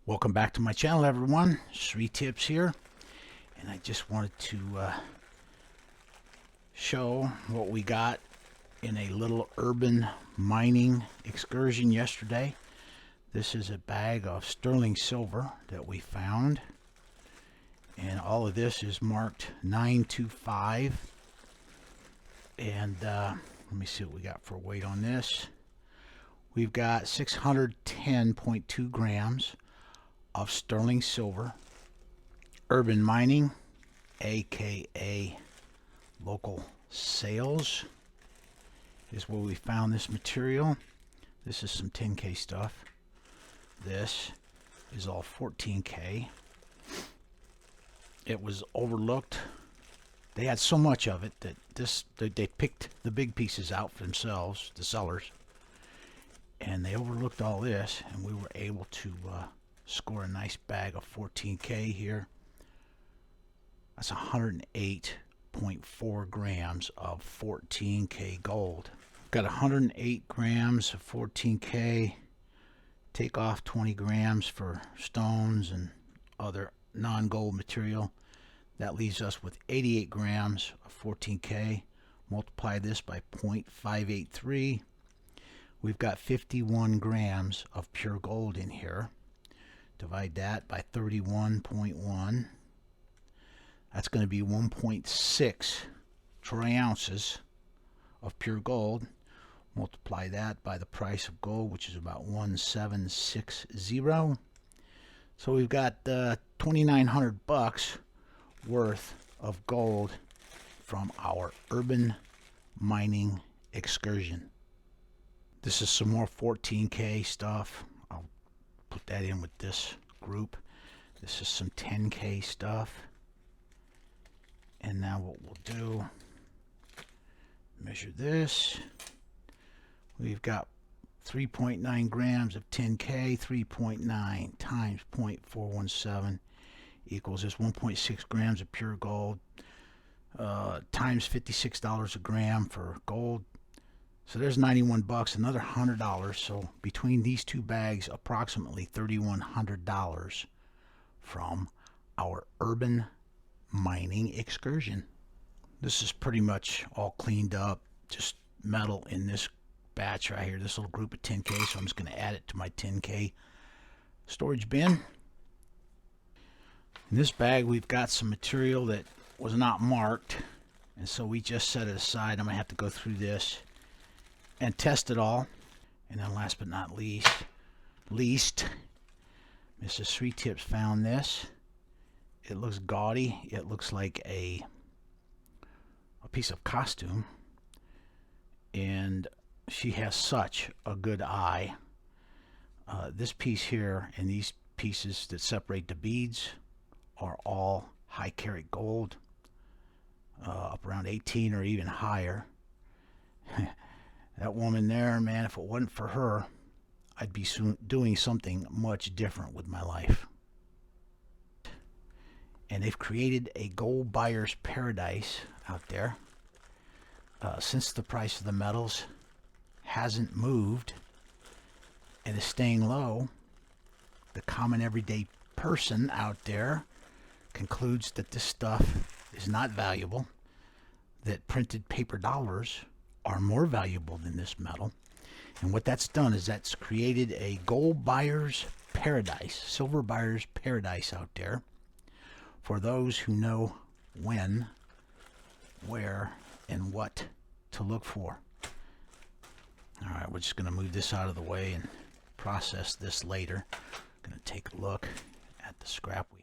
Welcome back to my channel, everyone. Sri Tips here, and I just wanted to show what we got in a little urban mining excursion yesterday. This is a bag of sterling silver that we found, and all of this is marked 925. And let me see what we got for weight on this. We've got 610.2 grams of sterling silver. Urban mining, aka local sales, is where we found this material. This is some 10K stuff. This is all 14K. It was overlooked. They had so much of it that they picked the big pieces out for themselves, the sellers, and they overlooked all this, and we were able to score a nice bag of 14K here. That's 108.4 grams of 14K gold. Got 108 grams of 14K. Take off 20 grams for stones and other non-gold material. That leaves us with 88 grams of 14K. Multiply this by 0.583. We've got 51 grams of pure gold in here. Divide that by 31.1. That's going to be 1.6 troy ounces of pure gold. Multiply that by the price of gold, which is about 1760. So we've got 2,900 bucks worth of gold from our urban mining excursion. This is some more 14K stuff. I'll put that in with this group. This is some 10K stuff. And now what we'll do, measure this. We've got 3.9 grams of 10K. 3.9 times 0.417 equals this 1.6 grams of pure gold, times $56 a gram for gold. So there's 91 bucks, another $100. So between these two bags, approximately $3,100 from our urban mining excursion. This is pretty much all cleaned up, just metal in this batch right here, this little group of 10K. So I'm just going to add it to my 10K storage bin. In this bag, we've got some material that was not marked, and so we just set it aside. I'm going to have to go through this and test it all. And then last but not least, Mrs. Sri Tips found this. It looks gaudy. It looks like a piece of costume, and she has such a good eye. This piece here and these pieces that separate the beads are all high karat gold, up around 18 or even higher. That woman there, man, if it wasn't for her, I'd be doing something much different with my life. And they've created a gold buyer's paradise out there. Since the price of the metals hasn't moved and is staying low, the common everyday person out there concludes that this stuff is not valuable, that printed paper dollars are more valuable than this metal. And what that's done is that's created a gold buyer's paradise, silver buyer's paradise out there for those who know when, where, and what to look for. All right, we're just going to move this out of the way and process this later. Going to take a look at the scrap we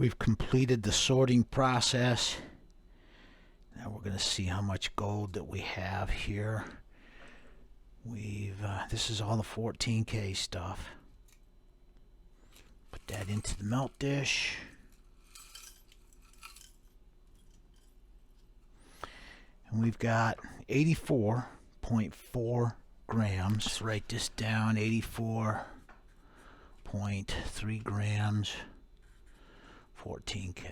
We've completed the sorting process. Now we're going to see how much gold that we have here. This is all the 14K stuff. Put that into the melt dish. And we've got 84.4 grams. Let's write this down, 84.3 grams, 14K.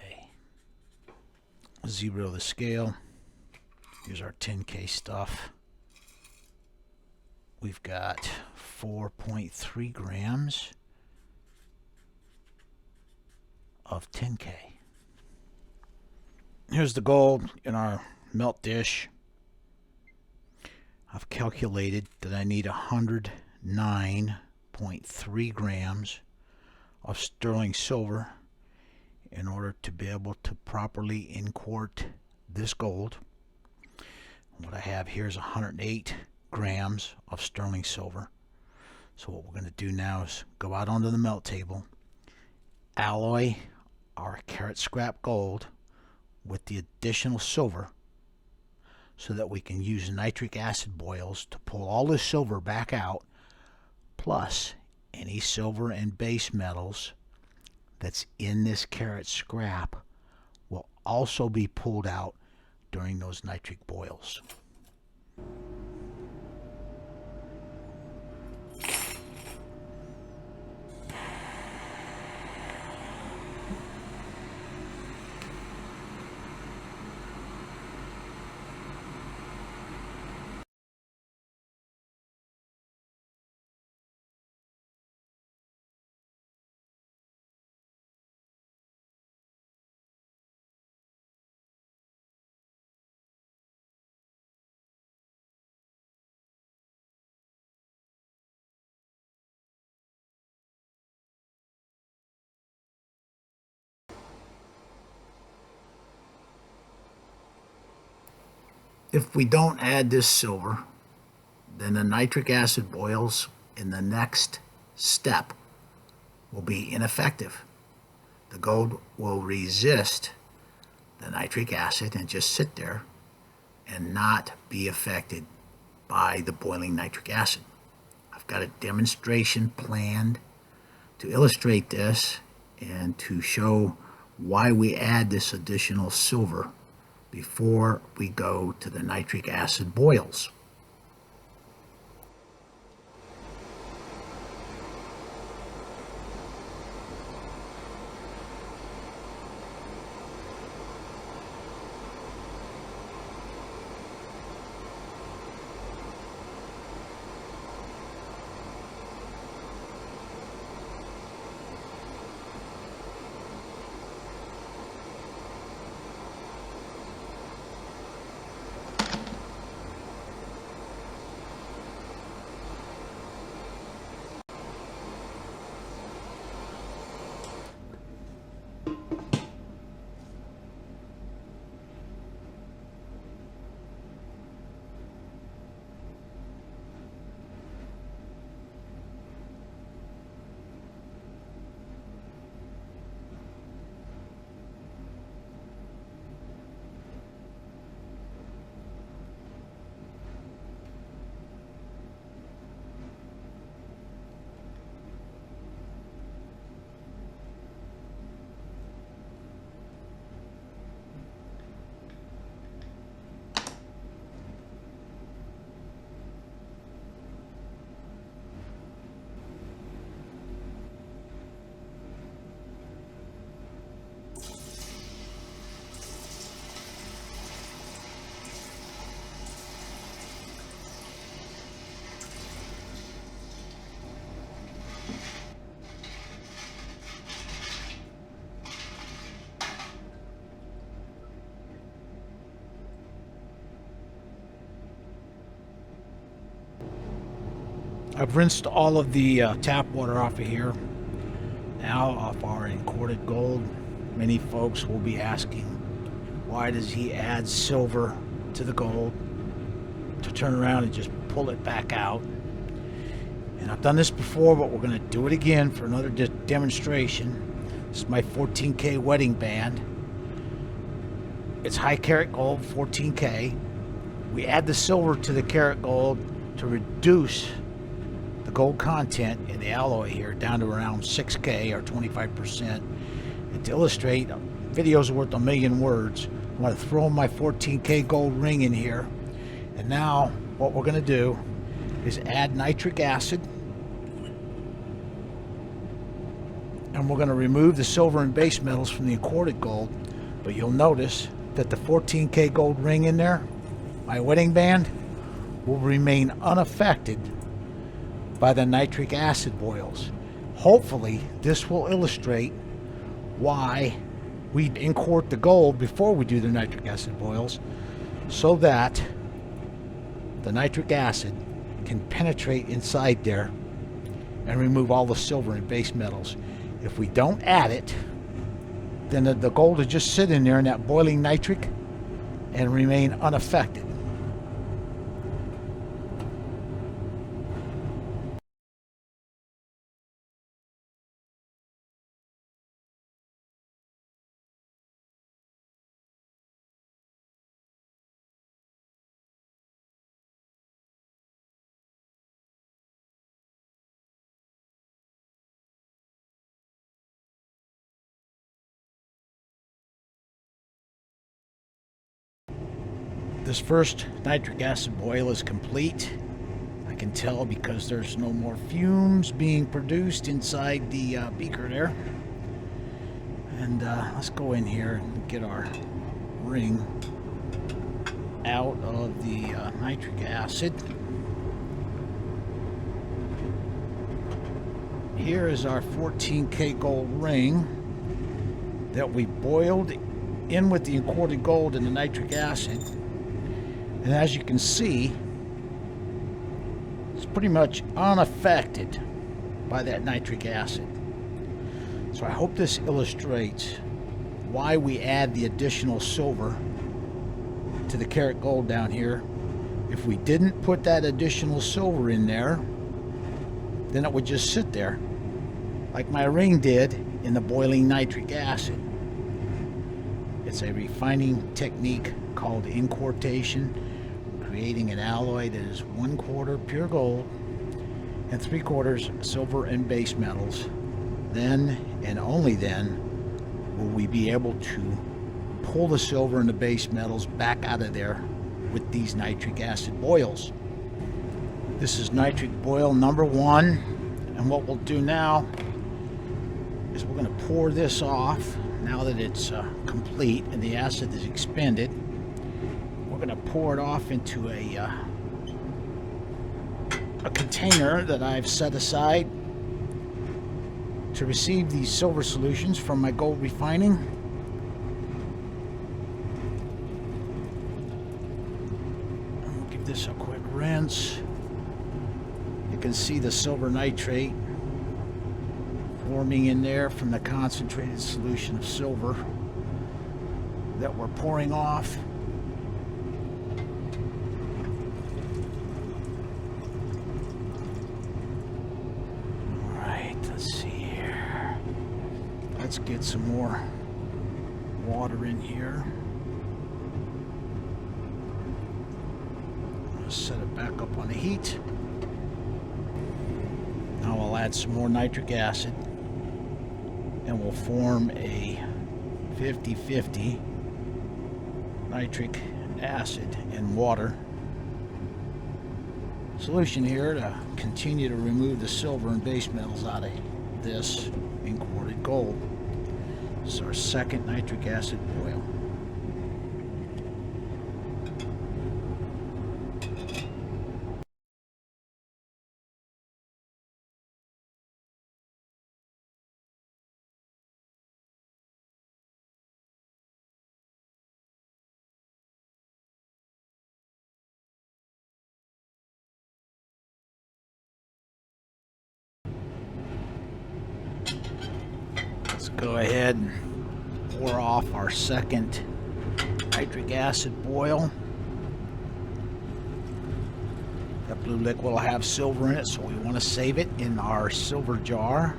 Zero the scale. Here's our 10K stuff. We've got 4.3 grams of 10K. Here's the gold in our melt dish. I've calculated that I need 109.3 grams of sterling silver in order to be able to properly in-quart this gold. What I have here is 108 grams of sterling silver. So what we're going to do now is go out onto the melt table, alloy our carat scrap gold with the additional silver so that we can use nitric acid boils to pull all this silver back out, plus any silver and base metals that's in this carat scrap will also be pulled out during those nitric boils. If we don't add this silver, then the nitric acid boils in the next step will be ineffective. The gold will resist the nitric acid and just sit there and not be affected by the boiling nitric acid. I've got a demonstration planned to illustrate this and to show why we add this additional silver before we go to the nitric acid boils. I've rinsed all of the tap water off of here. Now off our in-quarted gold. Many folks will be asking, why does he add silver to the gold to turn around and just pull it back out? And I've done this before, but we're going to do it again for another demonstration. This is my 14K wedding band. It's high karat gold, 14K. We add the silver to the karat gold to reduce the gold content in the alloy here down to around 6K or 25%. And to illustrate, videos are worth a million words. I'm going to throw my 14K gold ring in here. And now what we're going to do is add nitric acid. And we're going to remove the silver and base metals from the imported gold. But you'll notice that the 14K gold ring in there, my wedding band, will remain unaffected by the nitric acid boils. Hopefully this will illustrate why we inquart the gold before we do the nitric acid boils, so that the nitric acid can penetrate inside there and remove all the silver and base metals. If we don't add it, then the gold will just sit in there in that boiling nitric and remain unaffected. This first nitric acid boil is complete. I can tell because there's no more fumes being produced inside the beaker there. And let's go in here and get our ring out of the nitric acid. Here is our 14K gold ring that we boiled in with the imported gold and the nitric acid. And as you can see, it's pretty much unaffected by that nitric acid. So I hope this illustrates why we add the additional silver to the karat gold down here. If we didn't put that additional silver in there, then it would just sit there like my ring did in the boiling nitric acid. It's a refining technique called inquartation, creating an alloy that is 1/4 pure gold and 3/4 silver and base metals. Then and only then will we be able to pull the silver and the base metals back out of there with these nitric acid boils. This is nitric boil number 1, and what we'll do now is we're going to pour this off now that it's complete and the acid is expended. We're going to pour it off into a container that I've set aside to receive these silver solutions from my gold refining. I'll give this a quick rinse. You can see the silver nitrate forming in there from the concentrated solution of silver that we're pouring off. Let's get some more water in here. I'm going to set it back up on the heat. Now I'll add some more nitric acid and we'll form a 50-50 nitric acid and water solution here to continue to remove the silver and base metals out of this inquarted gold. This is our second nitric acid boil. Let's go ahead and pour off our second nitric acid boil. That blue liquid will have silver in it, so we want to save it in our silver jar.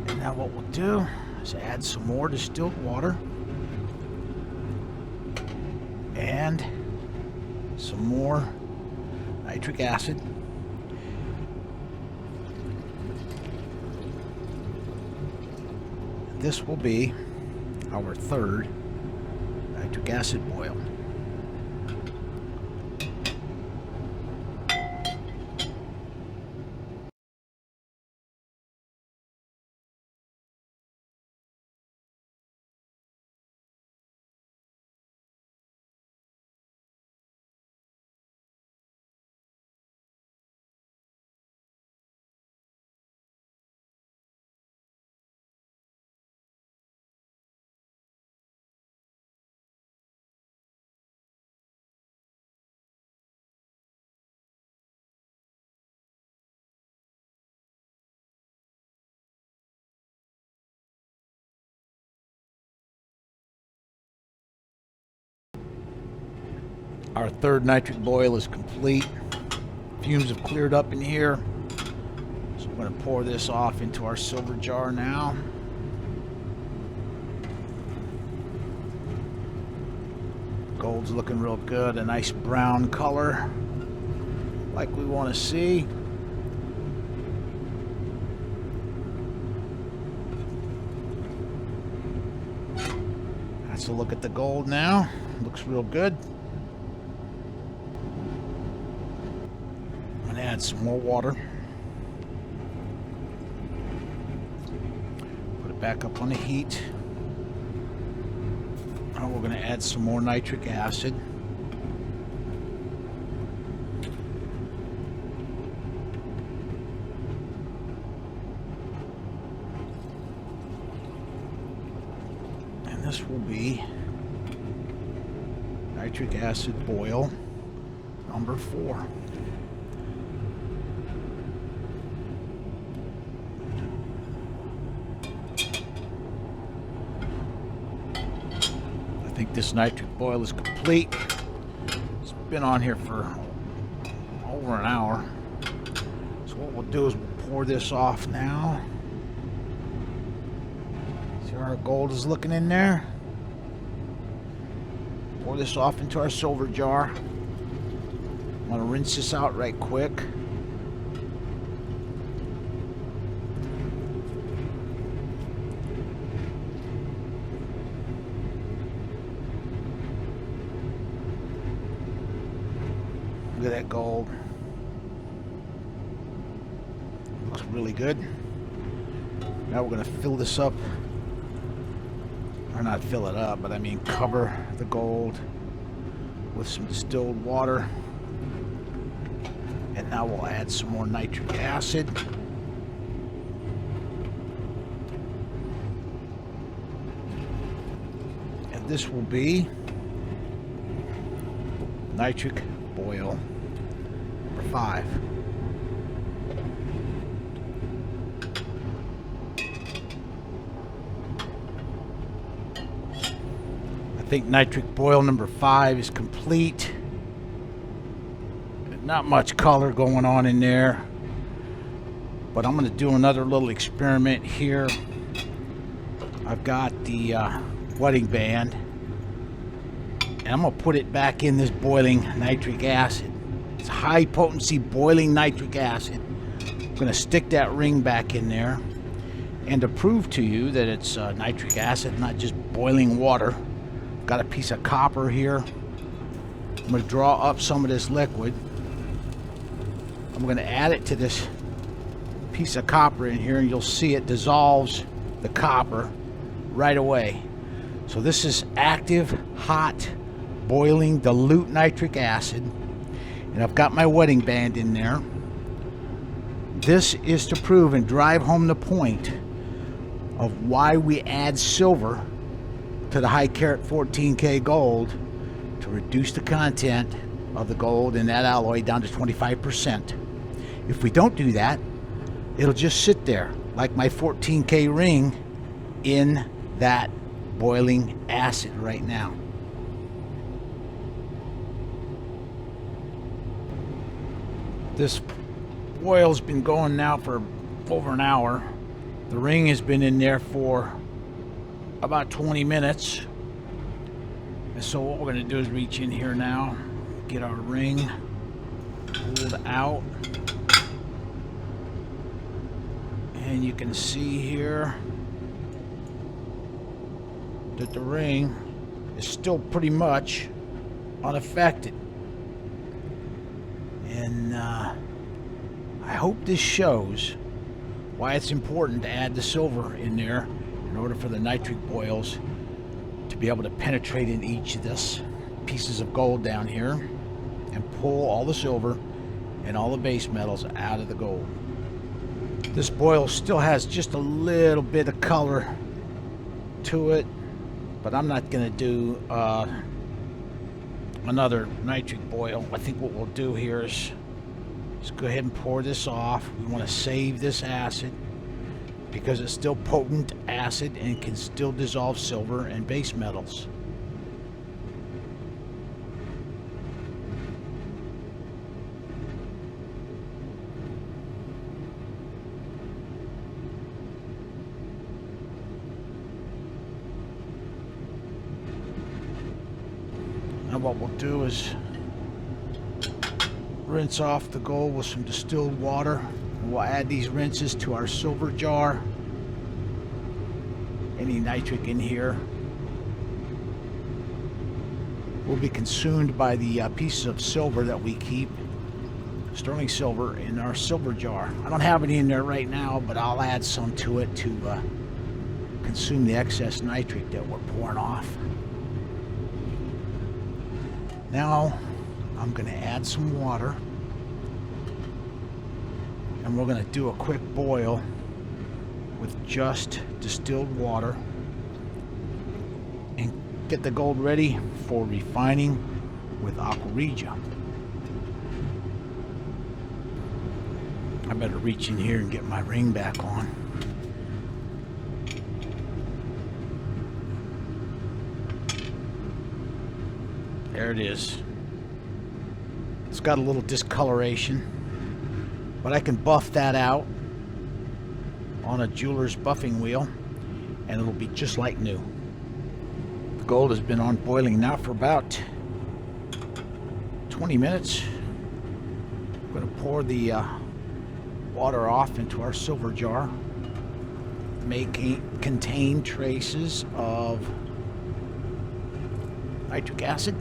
And Now what we'll do is add some more distilled water and some more nitric acid. This will be our third nitric acid boil. Our third nitric boil is complete. Fumes have cleared up in here. So we're going to pour this off into our silver jar now. Gold's looking real good, a nice brown color like we want to see. That's a look at the gold now. Looks real good. I'm going to add some more water. Put it back up on the heat. Now we're going to add some more nitric acid. And this will be nitric acid boil number 4. I think this nitric boil is complete. It's been on here for over an hour. So what we'll do is we'll pour this off now. See how our gold is looking in there? Pour this off into our silver jar. I'm going to rinse this out right quick. Look at that gold. Looks really good. Now we're going to fill this up. Or not fill it up, but I mean cover the gold with some distilled water. And now we'll add some more nitric acid. And this will be nitric boil number 5. I think nitric boil number 5 is complete. Not much color going on in there, but I'm going to do another little experiment here. I've got the wetting band, and I'm going to put it back in this boiling nitric acid. It's high potency boiling nitric acid. I'm going to stick that ring back in there, and to prove to you that it's nitric acid, not just boiling water, got a piece of copper here. I'm going to draw up some of this liquid. I'm going to add it to this piece of copper in here, and you'll see it dissolves the copper right away. So this is active, hot, boiling, dilute nitric acid. And I've got my wetting band in there. This is to prove and drive home the point of why we add silver to the high carat 14K gold to reduce the content of the gold in that alloy down to 25%. If we don't do that, it'll just sit there like my 14K ring in that boiling acid right now. This boil's been going now for over an hour. The ring has been in there for about 20 minutes. And so what we're going to do is reach in here now, get our ring pulled out. And you can see here that the ring is still pretty much unaffected. And I hope this shows why it's important to add the silver in there in order for the nitric boils to be able to penetrate in each of these pieces of gold down here and pull all the silver and all the base metals out of the gold. This boil still has just a little bit of color to it, but I'm not going to do another nitric boil. I think what we'll do here is just go ahead and pour this off. We want to save this acid because it's still potent acid and can still dissolve silver and base metals. Now what we'll do is rinse off the gold with some distilled water. We'll add these rinses to our silver jar. Any nitric in here will be consumed by the pieces of silver that we keep, sterling silver, in our silver jar. I don't have any in there right now, but I'll add some to it to consume the excess nitric that we're pouring off. Now I'm going to add some water, and we're going to do a quick boil with just distilled water and get the gold ready for refining with Aqua regia. I better reach in here and get my ring back on. There it is. It's got a little discoloration, but I can buff that out on a jeweler's buffing wheel and it'll be just like new. The gold has been on boiling now for about 20 minutes. I'm going to pour the water off into our silver jar. May contain traces of nitric acid.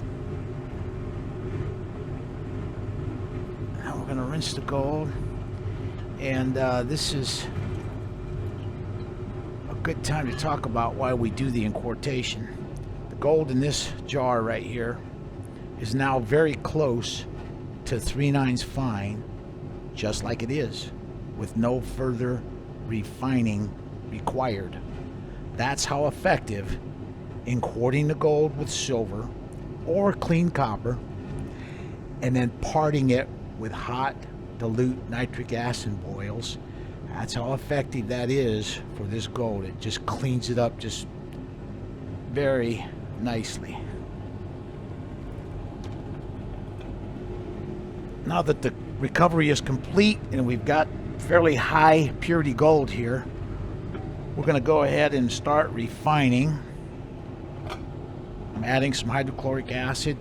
Now we're going to rinse the gold, and this is a good time to talk about why we do the inquartation. The gold in this jar right here is now very close to 3/9 fine, just like it is, with no further refining required. That's how effective inquarting the gold with silver or clean copper and then parting it with hot dilute nitric acid boils. That's how effective that is for this gold. It just cleans it up just very nicely. Now that the recovery is complete and we've got fairly high purity gold here, we're going to go ahead and start refining. I'm adding some hydrochloric acid.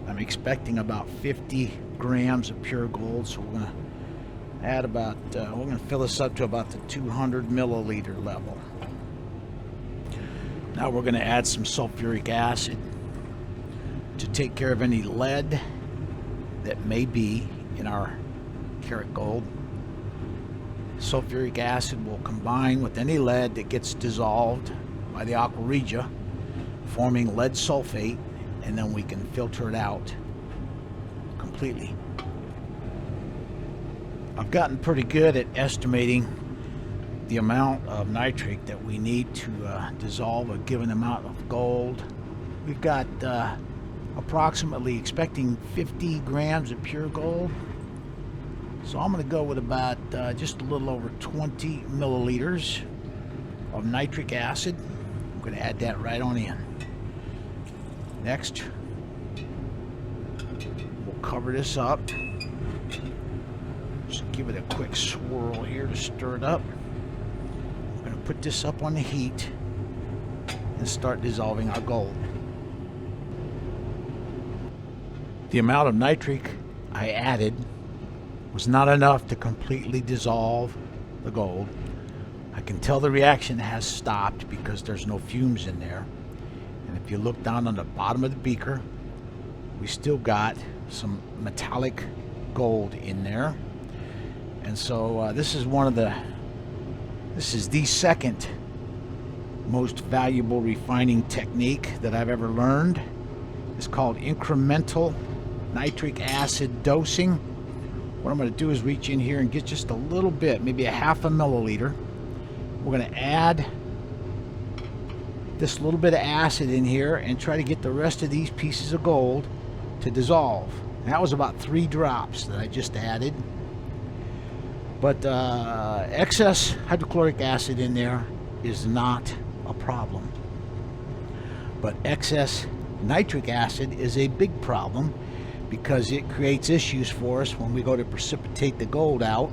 I'm expecting about 50 grams of pure gold, so we're going to add about, we're going to fill this up to about the 200 milliliter level. Now we're going to add some sulfuric acid to take care of any lead that may be in our karat gold. Sulfuric acid will combine with any lead that gets dissolved by the Aqua regia, forming lead sulfate, and then we can filter it out completely. I've gotten pretty good at estimating the amount of nitric that we need to dissolve a given amount of gold. We've got approximately expecting 50 grams of pure gold. So I'm going to go with about just a little over 20 milliliters of nitric acid. I'm going to add that right on in. Next, we'll cover this up. Just give it a quick swirl here to stir it up. put this up on the heat and start dissolving our gold. The amount of nitric I added was not enough to completely dissolve the gold. I can tell the reaction has stopped because there's no fumes in there. And if you look down on the bottom of the beaker, we still got some metallic gold in there. And so this is the second most valuable refining technique that I've ever learned. It's called incremental nitric acid dosing. What I'm going to do is reach in here and get just a little bit, maybe a half a milliliter. We're going to add this little bit of acid in here and try to get the rest of these pieces of gold to dissolve. That was about 3 drops that I just added. But excess hydrochloric acid in there is not a problem. But excess nitric acid is a big problem because it creates issues for us when we go to precipitate the gold out.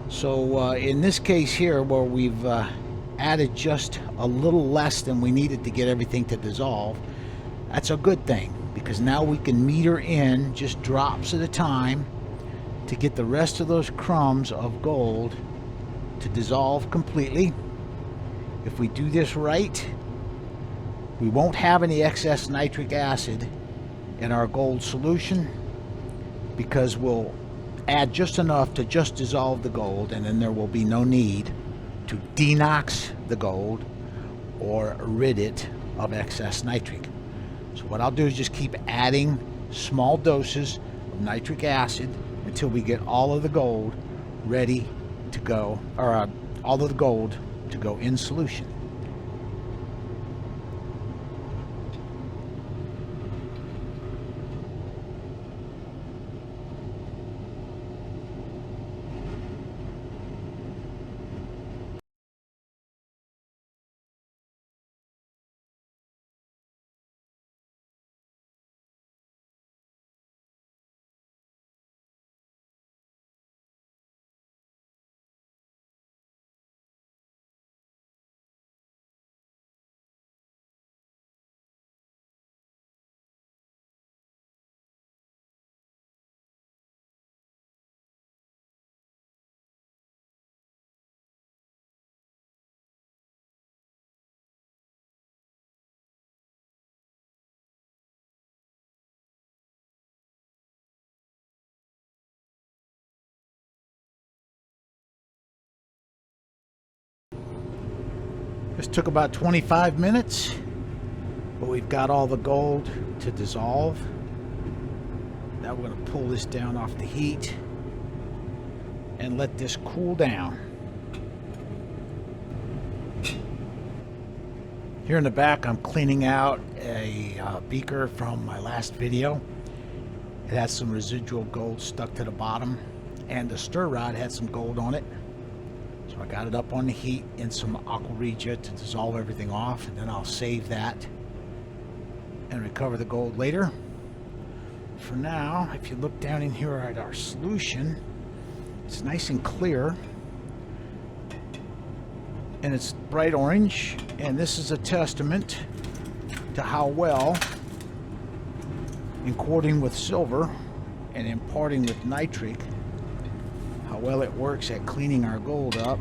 So in this case here, where we've added just a little less than we needed to get everything to dissolve, that's a good thing, because now we can meter in just drops at a time to get the rest of those crumbs of gold to dissolve completely. If we do this right, we won't have any excess nitric acid in our gold solution, because we'll add just enough to just dissolve the gold, and then there will be no need to denox the gold or rid it of excess nitric. So what I'll do is just keep adding small doses of nitric acid until we get all of the gold ready to go, or all of the gold to go in solution. This took about 25 minutes, but we've got all the gold to dissolve. Now we're going to pull this down off the heat and let this cool down. Here in the back, I'm cleaning out a beaker from my last video. It has some residual gold stuck to the bottom, and the stir rod had some gold on it. So I got it up on the heat in some Aqua regia to dissolve everything off, and then I'll save that and recover the gold later. For now, if you look down in here at our solution, it's nice and clear, and it's bright orange, and this is a testament to how well, in coating with silver and imparting with nitric, how well it works at cleaning our gold up.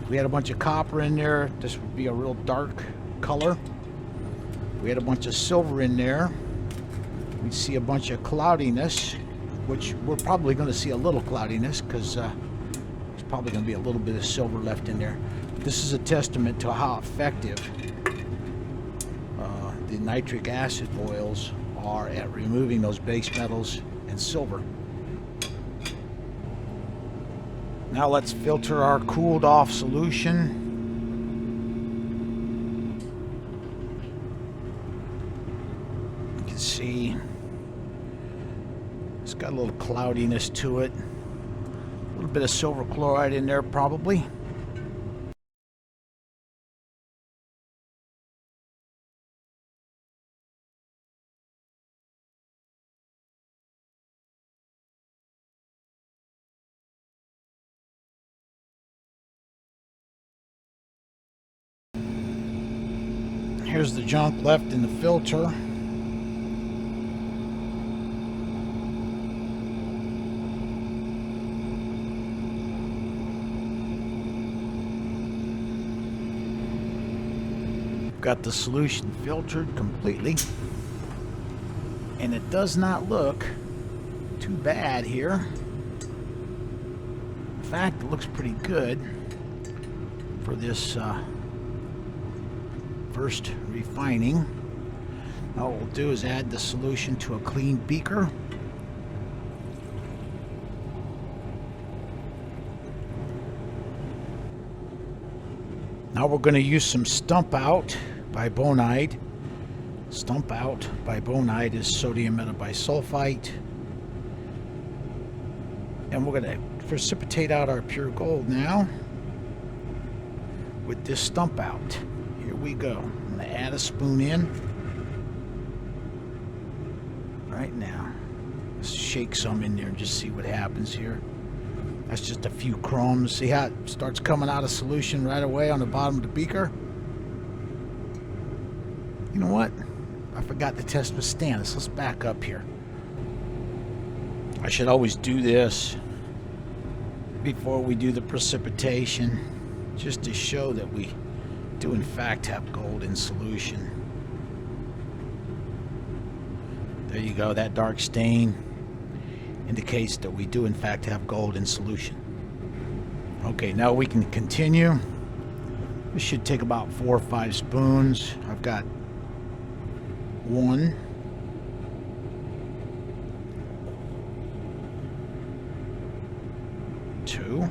If we had a bunch of copper in there, this would be a real dark color. If we had a bunch of silver in there, we'd see a bunch of cloudiness, which we're probably going to see a little cloudiness because there's probably going to be a little bit of silver left in there. This is a testament to how effective the nitric acid oils are at removing those base metals and silver. Now let's filter our cooled off solution. You can see it's got a little cloudiness to it. A little bit of silver chloride in there probably. Here's the junk left in the filter. Got the solution filtered completely, and it does not look too bad here. In fact, it looks pretty good for this first refining. Now what we'll do is add the solution to a clean beaker. Now we're going to use some Stump Out by Bonide. Stump Out by Bonide is sodium metabisulfite. And we're going to precipitate out our pure gold now with this Stump Out. Here we go. I'm going to add a spoon in right now. Let's shake some in there and just see what happens here. That's just a few crumbs. See how it starts coming out of solution right away on the bottom of the beaker? You know what? I forgot to test with Stannis. Let's back up here. I should always do this before we do the precipitation, just to show that we do in fact have gold in solution. There you go. That dark stain indicates that we do in fact have gold in solution. Okay, now we can continue. This should take about 4 or 5 spoons. I've got 1, 2,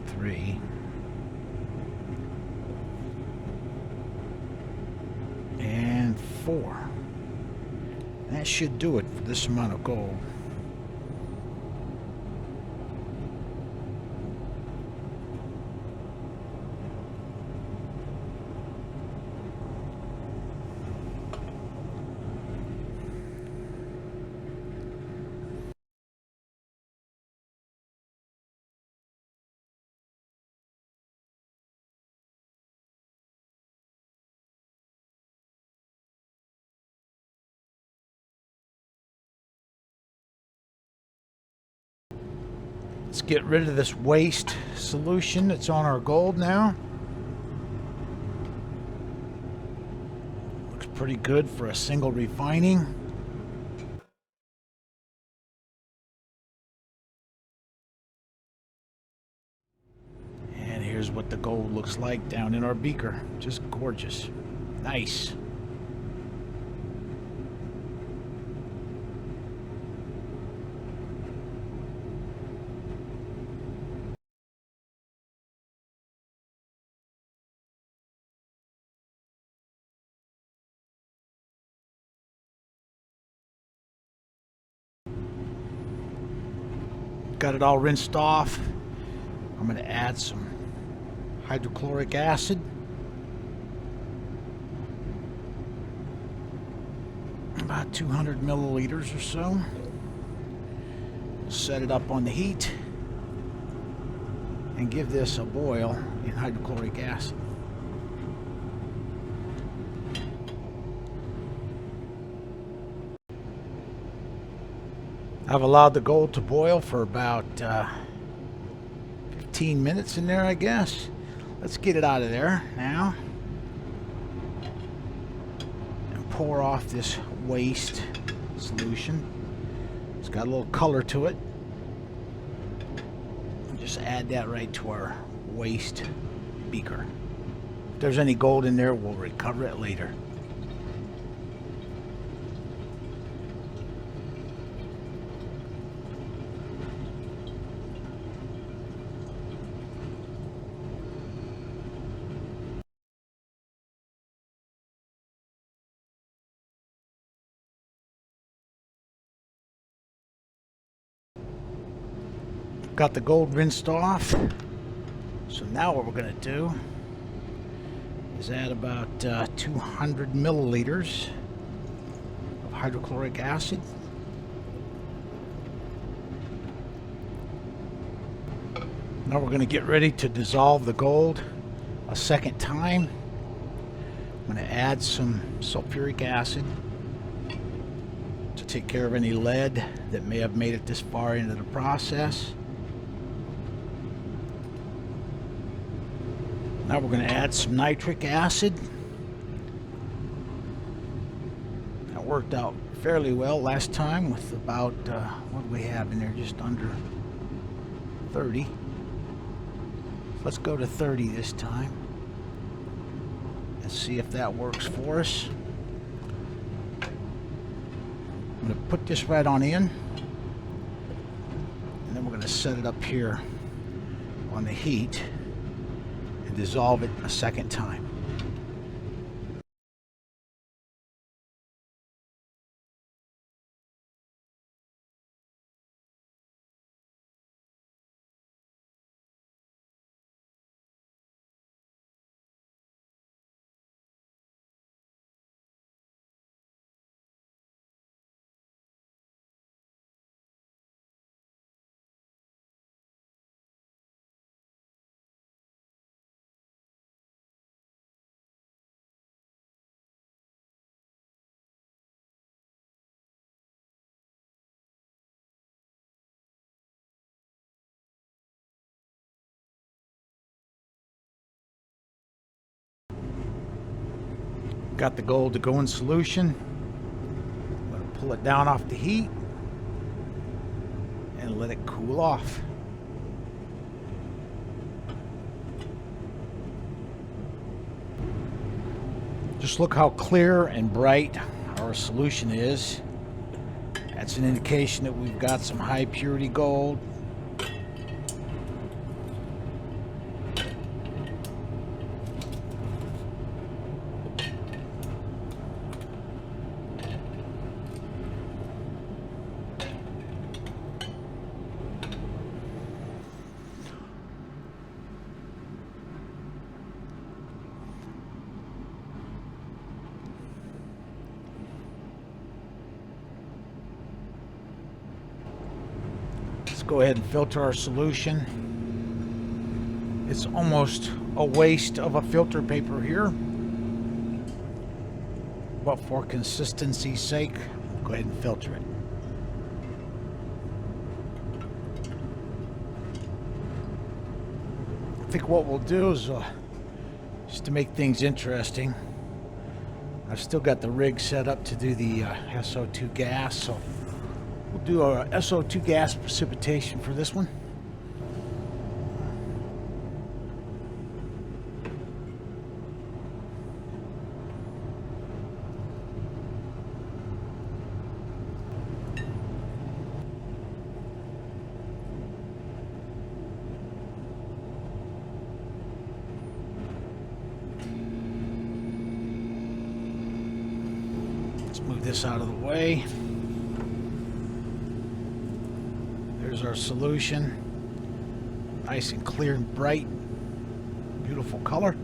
3, and 4. That should do it for this amount of gold. Let's get rid of this waste solution that's on our gold now. Looks pretty good for a single refining. And here's what the gold looks like down in our beaker. Just gorgeous. Nice. Got it all rinsed off. I'm going to add some hydrochloric acid. About 200 milliliters or so. Set it up on the heat and give this a boil in hydrochloric acid. I've allowed the gold to boil for about 15 minutes in there, I guess. Let's get it out of there now and pour off this waste solution. It's got a little color to it. Just add that right to our waste beaker. If there's any gold in there, we'll recover it later. Got the gold rinsed off. So now what we're going to do is add about 200 milliliters of hydrochloric acid. Now we're going to get ready to dissolve the gold a second time. I'm going to add some sulfuric acid to take care of any lead that may have made it this far into the process. Now we're going to add some nitric acid. That worked out fairly well last time with about, what do we have in there, just under 30. Let's go to 30 this time and see if that works for us. I'm going to put this right on in, and then we're going to set it up here on the heat and dissolve it a second time. Got the gold to go in solution. I'm going to pull it down off the heat and let it cool off. Just look how clear and bright our solution is. That's an indication that we've got some high purity gold. Let's go ahead and filter our solution. It's almost a waste of a filter paper here, but for consistency's sake, we'll go ahead and filter it. I think what we'll do is, just to make things interesting, I've still got the rig set up to do the SO2 gas, so we'll do a SO2 gas precipitation for this one. Let's move this out of the way. There's our solution. Nice and clear and bright. Beautiful color.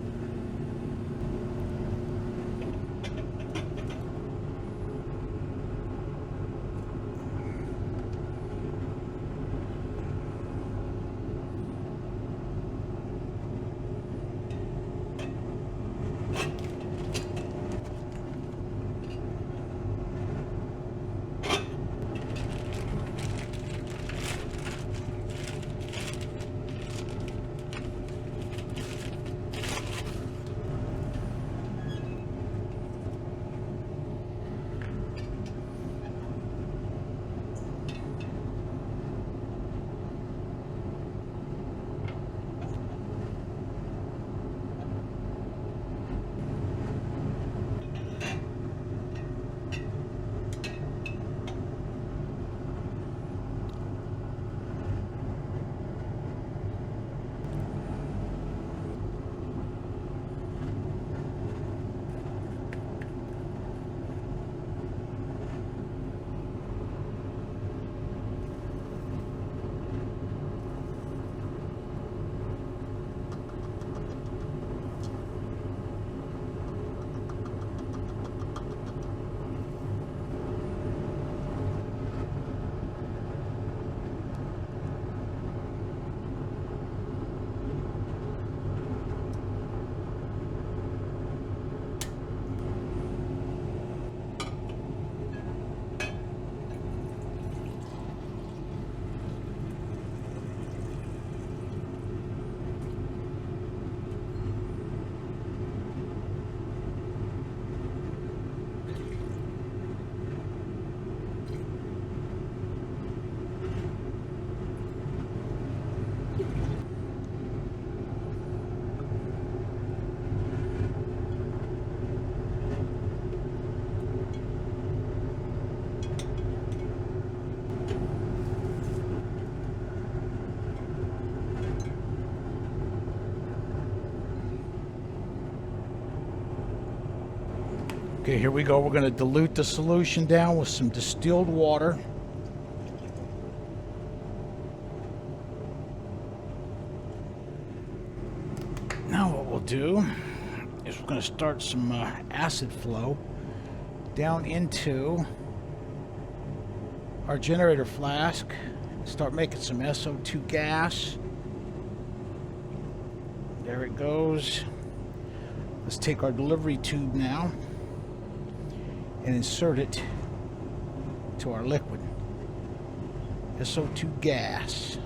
Okay, here we go. We're going to dilute the solution down with some distilled water. Now what we'll do is we're going to start some acid flow down into our generator flask. Start making some SO2 gas. There it goes. Let's take our delivery tube now and insert it to our liquid. SO2 gas.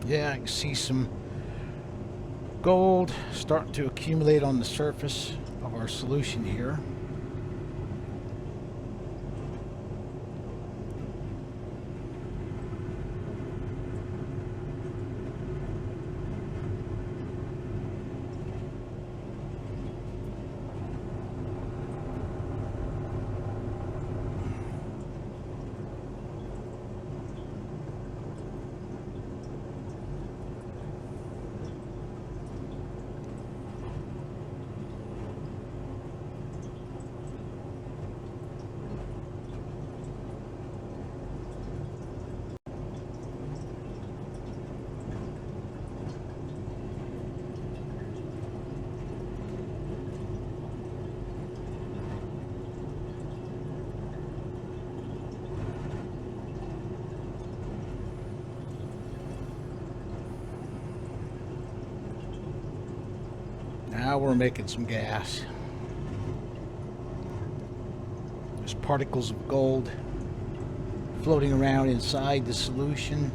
Yeah, I can see some gold starting to accumulate on the surface of our solution here. Now we're making some gas. There's particles of gold floating around inside the solution.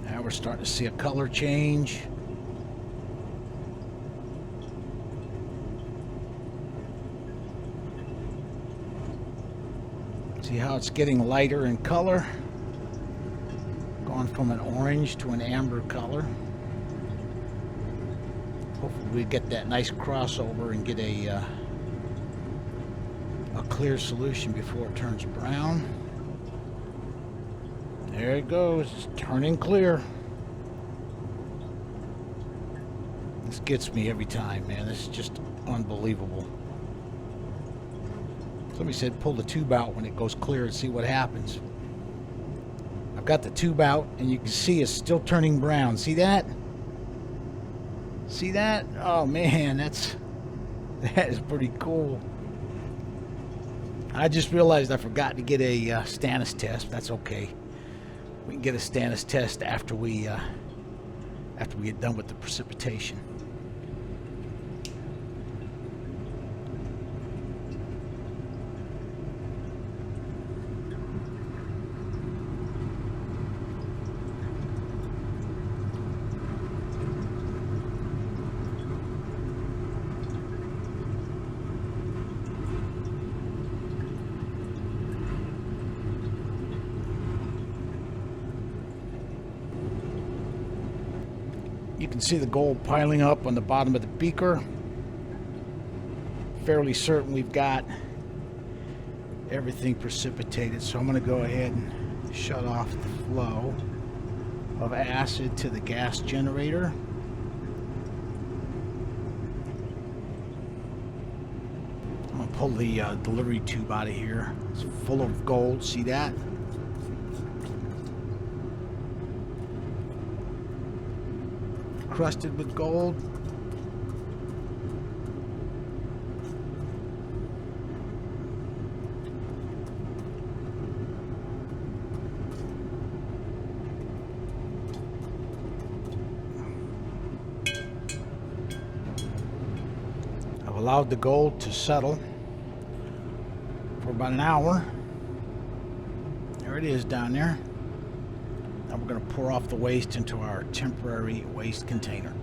Now we're starting to see a color change. See how it's getting lighter in color, going from an orange to an amber color. Hopefully we get that nice crossover and get a clear solution before it turns brown. There it goes, it's turning clear. This gets me every time, man. This is just unbelievable. Somebody said pull the tube out when it goes clear and see what happens. I've got the tube out and you can see it's still turning brown. See that? See that? Oh man, that is pretty cool. I just realized I forgot to get a Stannis test. That's okay. We can get a Stannis test after we get done with the precipitation. You can see the gold piling up on the bottom of the beaker. Fairly certain we've got everything precipitated, so I'm going to go ahead and shut off the flow of acid to the gas generator. I'm going to pull the delivery tube out of here. It's full of gold, see that? Crusted with gold. I've allowed the gold to settle for about an hour. There it is down there. Now we're going to pour off the waste into our temporary waste container.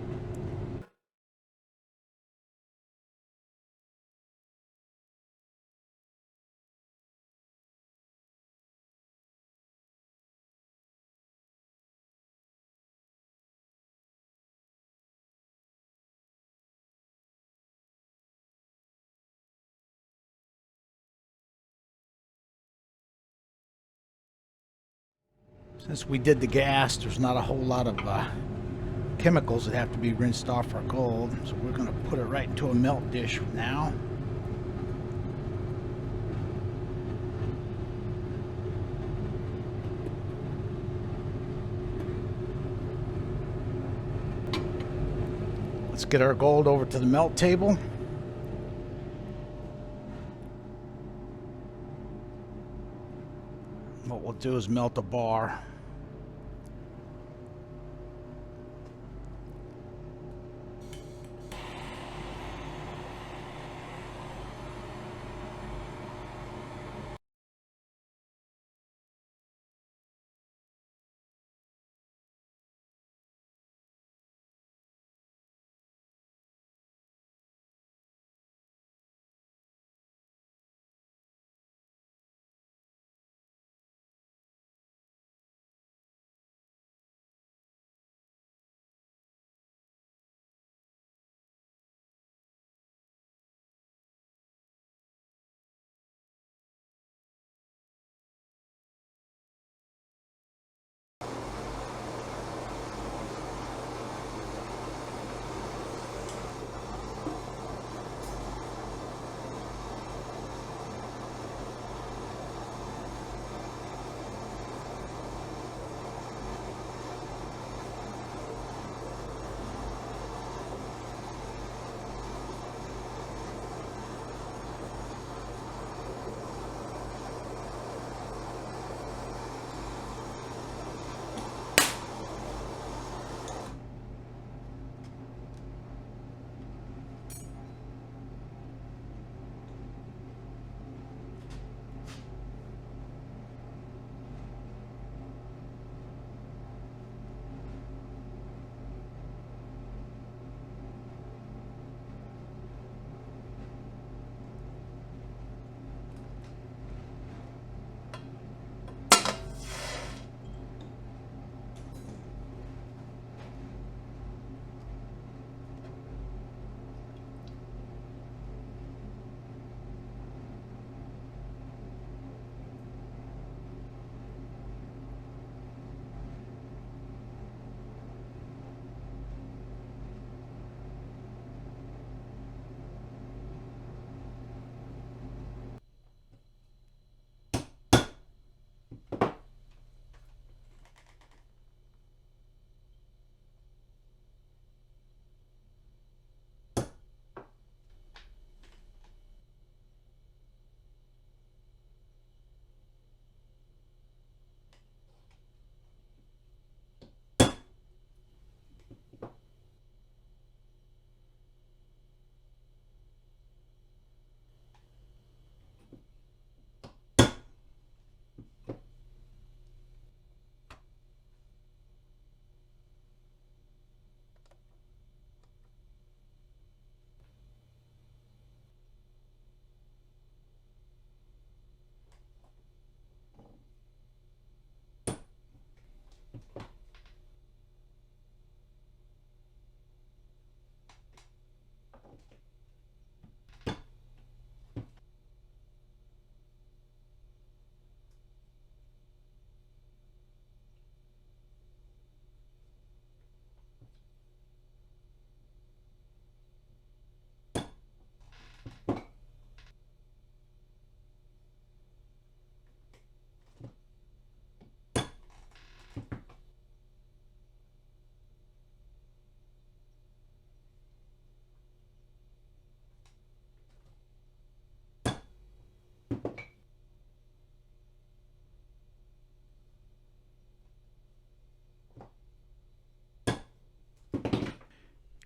Since we did the gas, there's not a whole lot of chemicals that have to be rinsed off our gold, so we're going to put it right into a melt dish now. Let's get our gold over to the melt table. What we'll do is melt a bar.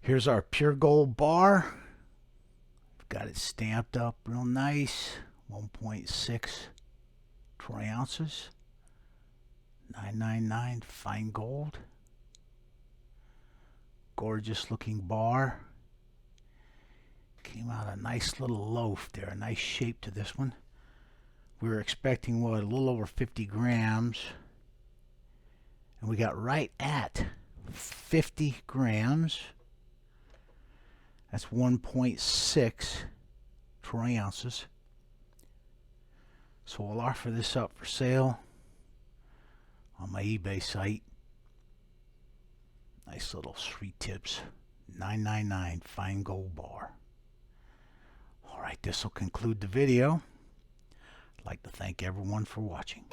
Here's our pure gold bar. Got it stamped up real nice. 1.6 troy ounces. $9.99 fine gold. Gorgeous looking bar. Came out a nice little loaf there, a nice shape to this one. We were expecting, what, a little over 50 grams. And we got right at 50 grams. That's 1.6 troy ounces. So we'll offer this up for sale on my eBay site. Nice little sweet tips. $9.99 fine gold bar. Alright, this will conclude the video. I'd like to thank everyone for watching.